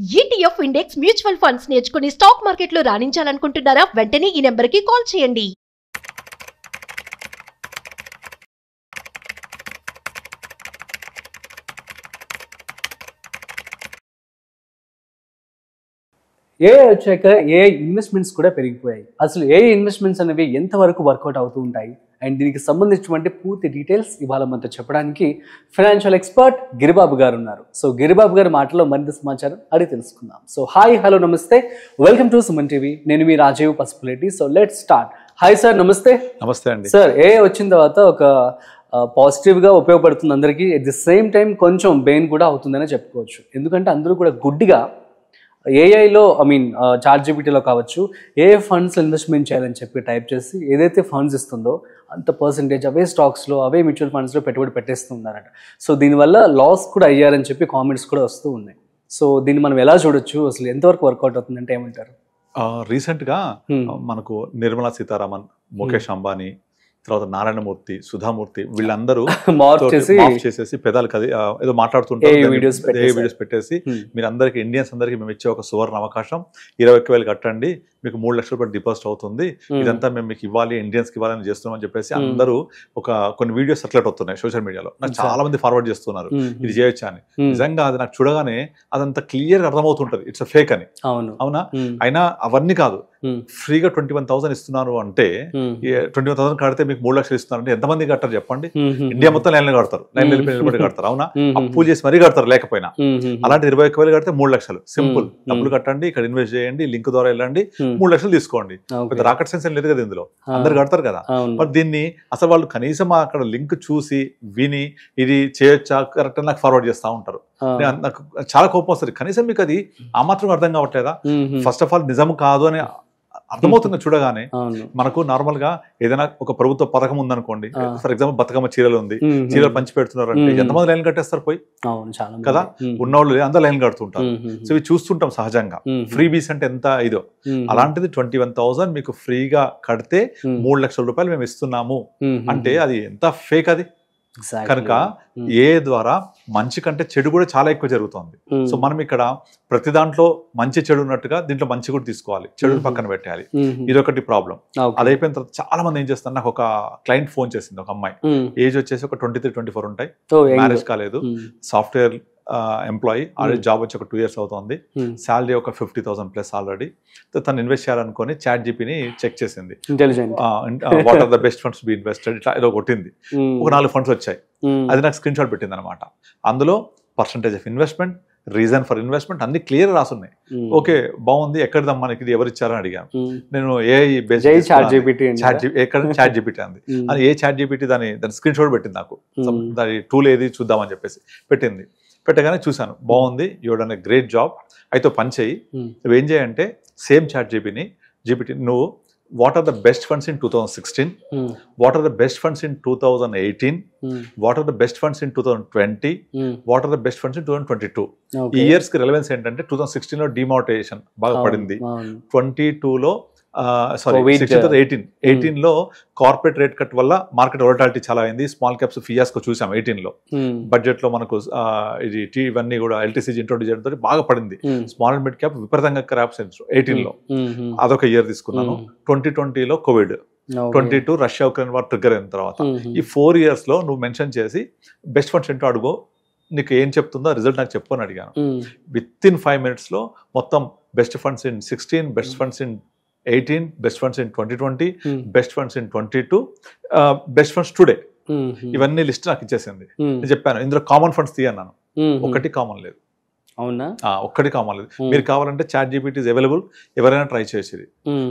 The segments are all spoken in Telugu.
ETF ఇండెక్స్ మ్యూచువల్ ఫండ్స్ నేర్చుకుని స్టాక్ మార్కెట్లో రాణించాలనుకుంటున్నారా? వెంటనే ఈ నెంబర్కి కాల్ చేయండి. ఏఐ వచ్చాక ఏఐ ఇన్వెస్ట్మెంట్స్ కూడా పెరిగిపోయాయి. అసలు ఏఐ ఇన్వెస్ట్మెంట్స్ అనేవి ఎంతవరకు వర్కౌట్ అవుతూ ఉంటాయి అండ్ దీనికి సంబంధించినటువంటి పూర్తి డీటెయిల్స్ ఇవాళ మనతో చెప్పడానికి ఫైనాన్షియల్ ఎక్స్పర్ట్ గిరిబాబు గారు ఉన్నారు. సో గిరిబాబు గారి మాటలో మరింత సమాచారం అడిగి తెలుసుకుందాం. So hi, hello, namaste, welcome to Suman TV. నేను మీ Rajeev Pasupuleti. So let's start. Hi sir, namaste. Namaste అండి సార్. ఏఐ వచ్చిన తర్వాత ఒక పాజిటివ్గా ఉపయోగపడుతుంది అందరికీ, ఎట్ ది సేమ్ టైం కొంచెం బెయిన్ కూడా అవుతుందనే చెప్పుకోవచ్చు. ఎందుకంటే అందరూ కూడా గుడ్డిగా ఏఐలో చాట్ జీపీటీలో కావచ్చు ఏఐ ఫండ్స్ ఇన్వెస్ట్మెంట్ చేయాలని చెప్పి టైప్ చేసి ఏదైతే ఫండ్స్ ఇస్తుందో అంత పర్సంటేజ్ అవే స్టాక్స్లో అవే మ్యూచువల్ ఫండ్స్లో పెట్టుబడి పెట్టేస్తున్నారట. సో దీనివల్ల లాస్ కూడా అయ్యారని చెప్పి కామెంట్స్ కూడా వస్తూ ఉన్నాయి. సో దీన్ని మనం ఎలా చూడొచ్చు, అసలు ఎంతవరకు వర్కౌట్ అవుతుందంటే ఏమంటారు? రీసెంట్గా మనకు నిర్మలా సీతారామన్, ముఖేష్ అంబానీ, తర్వాత నారాయణమూర్తి, సుధామూర్తి వీళ్ళందరూ చేసేసి పెదాలు కది ఏదో మాట్లాడుతుంటారు, వీడియోస్ పెట్టేసి మీరందరికీ ఇండియన్స్ అందరికీ మేము ఇచ్చే ఒక సువర్ణ అవకాశం, 21,000 కట్టండి, మీకు 3 లక్షల రూపాయలు డిపాజిట్ అవుతుంది, ఇదంతా మేము మీకు ఇవ్వాలి, ఇండియన్స్కి ఇవ్వాలని చేస్తున్నామని చెప్పేసి అందరూ కొన్ని వీడియోస్ సర్క్యులేట్ అవుతున్నాయి సోషల్ మీడియాలో. నాకు చాలా మంది ఫార్వర్డ్ చేస్తున్నారు ఇది చేయొచ్చా అని. నిజంగా అది నాకు చూడగానే అదంతా క్లియర్ అర్థమవుతుంటది ఇట్స్ ఫేక్ అని. అవునా? అయినా అవన్నీ కాదు, ఫ్రీగా 21,000 ఇస్తున్నారు అంటే 21,000 కడితే మీకు 3 లక్షలు ఇస్తున్నారు అంటే ఎంతమంది కడతారు చెప్పండి? ఇండియా మొత్తం లైన్లో కడతారు, లైన్ నిలబడి కడతారు. అవునా? అప్పు చేసి మరీ కడతారు లేకపోయినా. అలాంటి 21,000 కడితే 3 లక్షలు సింపుల్. డబ్బులు కట్టండి, ఇక్కడ ఇన్వెస్ట్ చేయండి, లింక్ ద్వారా వెళ్ళండి, 3 లక్షలు తీసుకోండి. పెద్ద రాకెట్ సైన్స్ లేదు కదా ఇందులో, అందరు కడతారు కదా. మరి దీన్ని అసలు వాళ్ళు కనీసం అక్కడ లింక్ చూసి విని ఇది చేయొచ్చా కరెక్ట్ అని నాకు ఫార్వర్డ్ చేస్తూ ఉంటారు. నాకు చాలా కోపం వస్తుంది. కనీసం మీకు అది ఆ మాత్రం అర్థం కావట్లేదా? ఫస్ట్ ఆఫ్ ఆల్ నిజం కాదు అని అర్థమవుతుంది చూడగానే. మనకు నార్మల్ గా ఏదైనా ఒక ప్రభుత్వ పథకం ఉందనుకోండి, ఫర్ ఎగ్జాంపుల్ బతుకమ్మ చీరలు ఉంది, చీరలు పంచి పెడుతున్నారు అంటే ఎంతమంది లైన్ కట్టేస్తారు పోయి కదా? ఉన్నవాళ్ళు అందరూ లైన్ కడుతుంటారు. సో ఇవి చూస్తుంటాం సహజంగా. ఫ్రీ బీస్ అంటే ఎంత ఇదో, అలాంటిది 21,000 మీకు ఫ్రీగా కడితే 3 లక్షల రూపాయలు మేము ఇస్తున్నాము అంటే అది ఎంత ఫేక్ అది. కనుక ఏ ద్వారా మంచి కంటే చెడు కూడా చాలా ఎక్కువ జరుగుతుంది. సో మనం ఇక్కడ ప్రతి దాంట్లో మంచి చెడు ఉన్నట్టుగా దీంట్లో మంచి కూడా తీసుకోవాలి, చెడుని పక్కన పెట్టాలి. ఇదొకటి ప్రాబ్లం. అది అయిపోయిన తర్వాత చాలా మంది ఏం చేస్తారు, నాకు ఒక క్లయింట్ ఫోన్ చేసింది, ఒక అమ్మాయి, ఏజ్ వచ్చేసి ఒక 23-24 ఉంటాయి, మ్యారేజ్ కాలేదు, సాఫ్ట్వేర్ ఎంప్లాయీ, ఆల్రెడీ జాబ్ వచ్చి ఒక 2 years అవుతుంది, శాలరీ ఒక 50,000 ప్లస్ ఆల్రెడీ. తను ఇన్వెస్ట్ చేయాలనుకుని చాట్ జీపీని చెక్ చేసింది, what are the best funds be invested, ఇట్లా ఏదో కొట్టింది. ఒక 4 ఫండ్స్ వచ్చాయి, అది నాకు స్క్రీన్ షాట్ పెట్టింది అనమాట. అందులో percentage of investment, reason for investment అన్ని క్లియర్ రాసున్నాయి. ఓకే, బాగుంది, ఎక్కడదమ్మా మనకి ఇది ఎవరు ఇచ్చారని అడిగాను నేను. చాట్ జీపీటీ అంది. అది ఏ చాట్ జీపీటీ దాని స్క్రీన్ షాట్ పెట్టింది నాకు, దాని టూల్ ఏది చూద్దామని చెప్పేసి పెట్టింది. పెట్టగానే చూశాను, బాగుంది, your done a great job, అయితే పని చేయి, నువ్వేం చేయంటే సేమ్ చాట్ జీపీటీ నువ్వు what are the best funds in 2016, what are the best funds in 2018, what are the best funds in 2020, what are the best funds in 2022. ఈ ఇయర్స్ కి రెలవెన్స్ ఏంటంటే 2016 లో డిమానిటైజేషన్ బాగా పడింది, 22లో 18 లో కార్పొరేట్ రేట్ కట్ వల్ల మార్కెట్ వోలటాలిటీ చాలా అయింది, స్మాల్ క్యాప్స్ ఫియాస్కో చూసాం 18 లో. బడ్జెట్ లో మనకు ఇది ఇవన్నీ కూడా ఎల్టీసీజీ ఇంట్రొడ్యూస్ చేయడంతో బాగా పడింది, స్మాల్ అండ్ మిడ్ క్యాప్ విపరీతంగా క్రాప్స్ 18 లో. అదొక ఇయర్ తీసుకున్నాను. 2020లో Covid, 22 Russia Ukraine war trigger అయిన తర్వాత ఈ 4 years లో నువ్వు మెన్షన్ చేసి బెస్ట్ ఫండ్స్ ఏంటో అడుగు, నీకు ఏం చెప్తుందో రిజల్ట్ నాకు చెప్పు అని అడిగాను. విత్ ఇన్ 5 minutes లో మొత్తం best funds in 16, best funds in 18, best funds in 2020, best funds in 22, best funds today, ఇవన్నీ లిస్ట్ నాకు ఇచ్చేసింది. నేను చెప్పాను ఇందులో కామన్ ఫండ్స్ తీయన్నాను, ఒక్కటి కామన్ లేదు. అవునా? ఒక్కటి కామన్ లేదు. మీరు కావాలంటే చాట్ జీపీటీ ఇస్ అవైలబుల్, ఎవరైనా ట్రై చేసేది.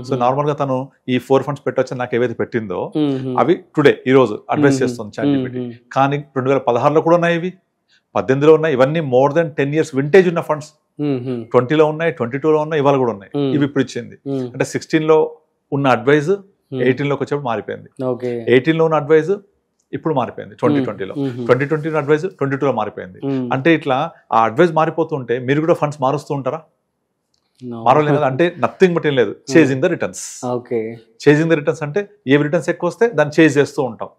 సో నార్మల్ గా తను ఈ 4 ఫండ్స్ పెట్టొచ్చు నాకు ఏవైతే పెట్టిందో అవి టుడే ఈ రోజు అడ్వైస్ చేస్తుంది చాట్ జీపీటీ. కానీ 2016లో కూడా ఉన్నాయి, ఇవి 18లో ఉన్నాయి, ఇవన్నీ మోర్ దెన్ 10 years వింటేజ్ ఉన్న ఫండ్స్. 20లో ఉన్నాయి, 22లో ఉన్నాయి, ఇవాళ కూడా ఉన్నాయి. ఇవి ఇప్పుడు ఇచ్చింది అంటే 16లో ఉన్న అడ్వైజ్ 18లోకి వచ్చేప్పుడు మారిపోయింది, 18లో ఉన్న అడ్వైజ్ ఇప్పుడు మారిపోయింది 2020లో, 2020 అడ్వైజ్ 22లో మారిపోయింది. అంటే ఇట్లా ఆ అడ్వైజ్ మారిపోతుంటే మీరు కూడా ఫండ్స్ మారుస్తూ ఉంటారా? మారలేదు కదా. అంటే నథింగ్ బట్ ఏం లేదు, chasing the returns. Chasing the returns అంటే ఏ రిటర్న్స్ ఎక్కువ వస్తే దాన్ని చేజ్ చేస్తూ ఉంటాం.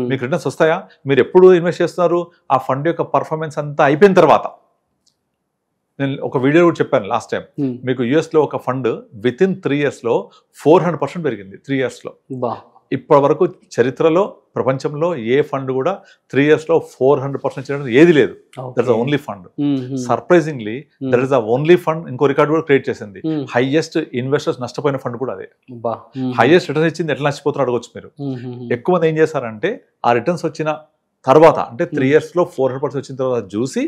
మీకు రిటర్న్స్ వస్తాయా? మీరు ఎప్పుడు ఇన్వెస్ట్ చేస్తున్నారు? ఆ ఫండ్ యొక్క పర్ఫార్మెన్స్ అంతా అయిపోయిన తర్వాత నేను ఒక వీడియో కూడా చెప్పాను లాస్ట్ టైం, మీకు US లో ఒక ఫండ్ విత్ ఇన్ 3 years లో 400% పెరిగింది 3 years లో. ఇప్పటి వరకు చరిత్రలో ప్రపంచంలో ఏ ఫండ్ కూడా 3 years లో 400% చేయడం ఏది లేదు. That is the only fund. Surprisingly that is the only fund. ఇంకో రికార్డు కూడా క్రియేట్ చేసింది. హైయెస్ట్ ఇన్వెస్టర్స్ నష్టపోయిన ఫండ్ కూడా అదే. హైయెస్ట్ రిటర్న్స్ ఇచ్చింది. ఎట్లా నష్టపోతున్నారు అడగొచ్చు మీరు. ఎక్కువ మంది ఏం చేశారంటే ఆ రిటర్న్స్ వచ్చిన తర్వాత, అంటే 3 years లో 400% వచ్చిన తర్వాత చూసి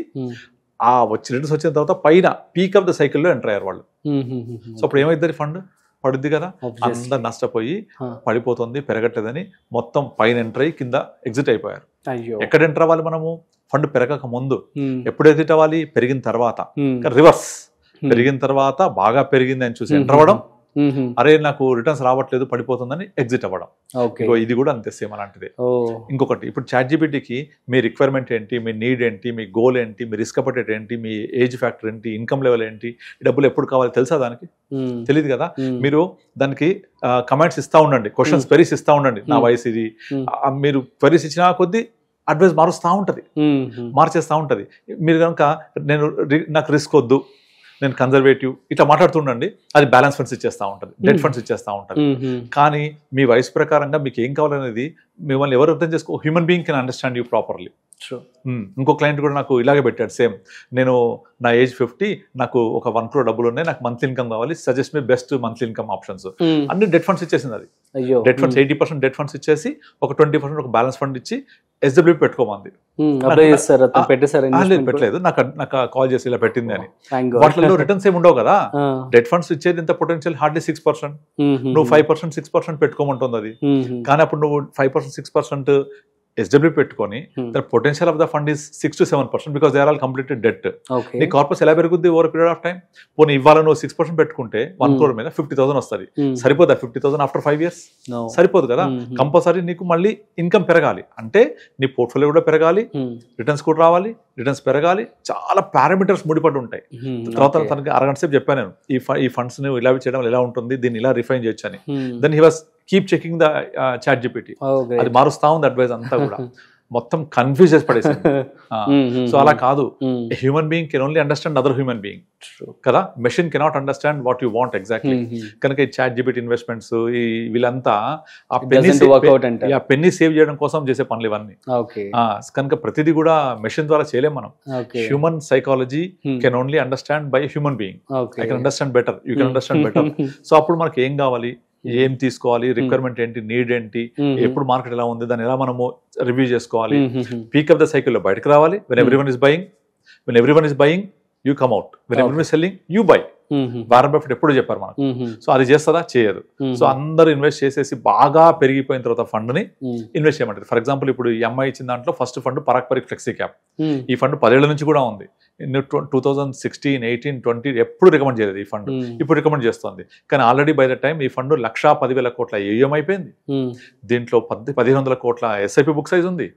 ఆ రిటర్న్స్ వచ్చిన తర్వాత పైన పీక్ ఆఫ్ ద సైకిల్లో ఎంటర్ అయ్యారు వాళ్ళు. సో అప్పుడు ఏమైంది, ఫండ్ పడుద్ది కదా, అందరు నష్టపోయి పడిపోతుంది, పెరగట్లేదని మొత్తం పైన ఎంటర్ అయ్యి కింద ఎగ్జిట్ అయిపోయారు. ఎక్కడ ఎంటర్ అవ్వాలి మనము? ఫండ్ పెరగక ముందు. ఎప్పుడు ఎగ్జిట్ అవ్వాలి? పెరిగిన తర్వాత. రివర్స్, పెరిగిన తర్వాత బాగా పెరిగింది అని చూసి ఎంటర్ అవ్వడం, అరే నాకు రిటర్న్స్ రావట్లేదు పడిపోతుందని ఎగ్జిట్ అవ్వడం. ఇది కూడా అంతే సేమ్ అలాంటిదే. ఇంకొకటి, ఇప్పుడు ChatGPTకి మీ రిక్వైర్మెంట్ ఏంటి, మీ నీడ్ ఏంటి, మీ గోల్ ఏంటి, మీ రిస్క్ అపటైట్ ఏంటి, మీ ఏజ్ ఫ్యాక్టర్ ఏంటి, ఇన్కమ్ లెవెల్ ఏంటి, డబ్బులు ఎప్పుడు కావాలి తెలుసా దానికి? తెలియదు కదా. మీరు దానికి కమెంట్స్ ఇస్తా ఉండండి, క్వశ్చన్స్ క్వెరీస్ ఇస్తా ఉండండి. నా వయసు ఇది, మీరు క్వెరీస్ ఇచ్చినా కొద్దీ అడ్వైస్ మారుస్తూ ఉంటుంది, మార్చేస్తూ ఉంటుంది. మీరు కనుక నాకు రిస్క్ వద్దు, నేను కన్జర్వేటివ్ ఇట్లా మాట్లాడుతుండండి, అది బ్యాలెన్స్ ఫండ్స్ ఇచ్చేస్తూ ఉంటుంది, డెట్ ఫండ్స్ ఇచ్చేస్తూ ఉంటుంది. కానీ మీ వయసు ప్రకారంగా మీకు ఏం కావాలనేది మిమ్మల్ని ఎవరు అర్థం చేసుకో, human being can understand you properly. ఇంకో క్లయింట్ కూడా నాకు ఇలాగే పెట్టాడు సేమ్. నేను నా ఏజ్ 50, నాకు ఒక 1 crore డబ్బులు ఉన్నాయి, నాకు మంత్లీ ఇన్కమ్ కావాలి, suggest me best monthly income options. అన్ని డెట్ ఫండ్స్ ఇచ్చేసింది అది. డెట్ ఫండ్స్ 80% డెట్ ఫండ్స్ ఇచ్చేసి ఒక 20% ఒక బ్యాలెన్స్ ఫండ్ ఇచ్చి SWP పెట్టుకోమంది. పెట్టలేదు, నాకు కాల్ చేసి ఇలా పెట్టింది అని. వాటిలో రిటర్న్స్ ఏమి ఉండవు కదా. డెట్ ఫండ్స్ ఇచ్చేది ఇంత పొటెన్షియల్ హార్డ్లీ 6%. నువ్వు 5% 6% పెట్టుకోమంటుంది అది. కానీ అప్పుడు నువ్వు 5% 6% SWP పెట్టుకొని the potential of the fund is 6 to 7% because they are all completed debt. నీ కార్పస్ ఎలా పెరుగుద్ది ఓవర్ పీరియడ్ ఆఫ్ టైం? పోనీ ఇవాళ నువ్వు 6% పెట్టుకుంటే 1 crore మీద 50,000 వస్తుంది. సరిపోదా 50,000 ఆఫ్టర్ 5 years? సరిపోదు కదా. కంపల్సరీ నీకు మళ్ళీ ఇన్కమ్ పెరగాలి అంటే నీ పోర్ట్ఫోలియో కూడా పెరగాలి, రిటర్న్స్ కూడా రావాలి, రిటర్న్స్ పెరగాలి. చాలా పారామీటర్స్ ముడిపడి ఉంటాయి. తర్వాత తనకి అరగంట సేపు చెప్పాను నేను, ఈ ఫండ్స్ ని ఇలా చేయడం ఎలా ఉంటుంది, దీన్ని ఇలా రిఫైన్ చేయొచ్చు అని. Then he was keep checking the ChatGPT. అది మారుస్తా ఉంది అడ్వైస్ అంతా కూడా. మొత్తం కన్ఫ్యూజ్ చేసి పడేసింది. సో అలా కాదు. Human being can only understand other human being కదా. Machine cannot understand what you want exactly. కనుక ఈ ChatGPT ఇన్వెస్ట్మెంట్స్ వీళ్ళంతా ఆ పెన్నీ సేవ్ చేయడం కోసం చేసే పనులు ఇవన్నీ. కనుక ప్రతిదీ కూడా మెషిన్ ద్వారా చేయలేం మనం. Human psychology can only understand by human being. I can understand better, you can understand better. So అప్పుడు మనకి ఏం కావాలి, ఏం తీసుకోవాలి, రిక్వైర్మెంట్ ఏంటి, నీడ్ ఏంటి, ఎప్పుడు మార్కెట్ ఎలా ఉంది, దాన్ని ఎలా మనము రివ్యూ చేసుకోవాలి, పీక్ ఆఫ్ ద సైకిల్లో బయటకు రావాలి. When everyone is buying you come out, when everyone is selling you by. Warren Buffett ఎప్పుడు చెప్పారు మనకు. సో అది చేస్తుందా? చేయదు. సో అందరూ ఇన్వెస్ట్ చేసేసి బాగా పెరిగిపోయిన తర్వాత ఫండ్ ని ఇన్వెస్ట్ చేయమంటారు. ఫర్ ఎగ్జాంపుల్ ఇప్పుడు ఈ అమ్మాయి ఇచ్చిన దాంట్లో first fund Parag Parikh flexi cap. ఈ ఫండ్ 10 ఏళ్ల నుంచి కూడా ఉంది. 2016, 18, 20 ఎప్పుడు రికమెండ్ చేయలేదు ఈ ఫండ్, ఇప్పుడు రికమెండ్ చేస్తుంది. కానీ ఆల్రెడీ బై ద టైం ఈ ఫండ్ 1,10,000 కోట్ల AUM అయిపోయింది. దీంట్లో 1,500 కోట్ల SIP బుక్ సైజ్ ఉంది.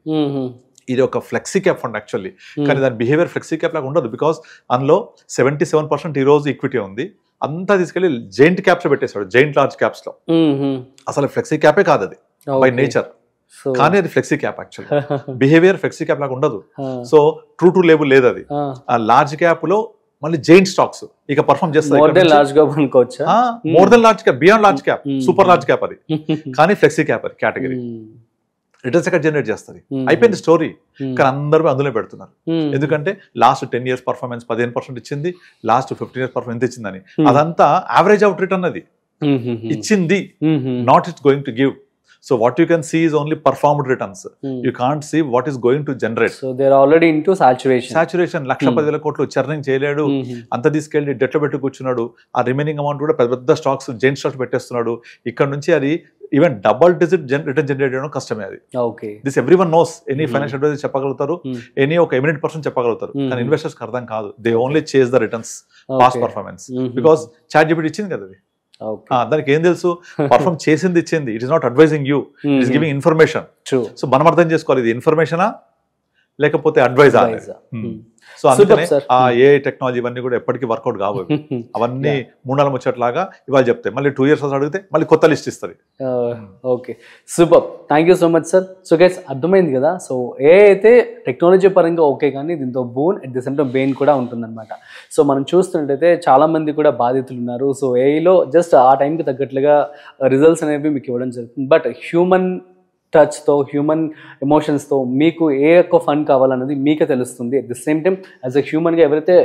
ఇది ఒక ఫ్లెక్సీ క్యాప్ ఫండ్ యాక్చువల్లీ. కానీ దాని బిహేవియర్ ఫ్లెక్సీ క్యాప్ లాగా ఉండదు. బికాస్ అందులో 77% ఈ రోజు ఈక్విటీ ఉంది. అంతా తీసుకెళ్లి జైంట్ క్యాప్స్ లో పెట్టేశాడు, జైంట్ లార్జ్ క్యాప్స్ లో. అసలు ఫ్లెక్సీ క్యాపే కాదు అది బై నేచర్. కానీ అది flexi cap actually. Behaviour flexi cap లాగా ఉండదు. సో ట్రూ టు లేబుల్ లేదు అది. ఆ లార్జ్ క్యాప్ లో మళ్ళీ జైంట్ స్టాక్స్ ఇక పర్ఫార్మ్ చేస్తాయి. More than large cap, beyond large cap, super large cap అది. కానీ ఫ్లెక్సీ క్యాప్ అది కేటగిరీ. రిటర్న్స్ ఎక్కడ జనరేట్ చేస్తుంది? అయిపోయింది స్టోరీ. కానీ అందరూ అందులో పెడుతున్నారు. ఎందుకంటే లాస్ట్ 10 years పర్ఫార్మెన్స్ 15% ఇచ్చింది, లాస్ట్ 15 years పర్ఫార్మెన్స్ ఎంత ఇచ్చిందని. అదంతా యావరేజ్ అవుట్ రిటర్న్ అది ఇచ్చింది, not it's going to give. So what you can see is only performed returns. You can't see what is going to generate. So they're already into saturation. 1,10,000 కోట్లు చర్నింగ్ చేయలేడు, అంత తీసుకెళ్ళి డెట్ లో పెట్టి కూర్చున్నాడు. ఆ రిమైనింగ్ అమౌంట్ కూడా పెద్ద పెద్ద స్టాక్స్, జైంట్ స్టాక్స్ పెట్టేస్తున్నాడు. ఇక్కడ నుంచి అది even double digit return generate చేయడం కష్టమే అది. This everyone knows. Any financial advisor చెప్పగలుగుతారు, ఎనీ ఒక ఎమినెంట్ పర్సన్ చెప్పగలుగుతారు. కానీ ఇన్వెస్టర్స్ కి అర్థం కాదు. They only chase the returns, past performance. Because ChatGPT ఇచ్చింది కదా అది. దానికి ఏం తెలుసు? పర్ఫార్మ్ చేసింది ఇచ్చింది. It is not advising you, it is giving information. So మనం అర్థం చేసుకోవాలి, ఇది ఇన్ఫర్మేషనా లేకపోతే అడ్వైజ్ సో అందుకనే sir. ఆ ఏ టెక్నాలజీ ఇవన్నీ కూడా ఎప్పటికీ వర్కౌట్ కావు అవన్నీ మూడాల ముచ్చట్లాగా ఇవాళ చెప్తాయి, మళ్ళీ 2 years అడిగితే మళ్ళీ కొత్త లిస్ట్ ఇస్తుంది. Okay, super, thank you so much sir. So guys అర్థమైంది కదా. సో ఏ అయితే టెక్నాలజీ పరంగా ఓకే, కానీ దీంతో boon at the same time bane కూడా ఉంటుందన్నమాట. సో మనం చూస్తున్నట్టయితే చాలా మంది కూడా బాధితులు ఉన్నారు. సో ఏఐలో జస్ట్ ఆ టైంకి తగ్గట్లుగా రిజల్ట్స్ అనేవి మీకు ఇవ్వడం జరుగుతుంది. బట్ హ్యూమన్ టచ్తో, హ్యూమన్ ఎమోషన్స్తో మీకు ఏ యొక్క ఫండ్ కావాలన్నది మీకే తెలుస్తుంది. At the same time as a హ్యూమన్గా ఎవరైతే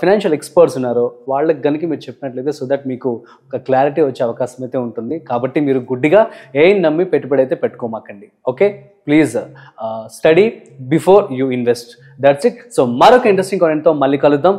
ఫినాన్షియల్ ఎక్స్పర్ట్స్ ఉన్నారో వాళ్ళకి కనుక మీరు చెప్పినట్లయితే సో దట్ మీకు ఒక క్లారిటీ వచ్చే అవకాశం అయితే ఉంటుంది. కాబట్టి మీరు గుడ్డిగా ఏం నమ్మి పెట్టుబడి అయితే పెట్టుకోమాకండి. Okay, please study before you invest. That's it. So మరొక ఇంట్రెస్టింగ్ కాంటెంట్తో మళ్ళీ కలుద్దాం.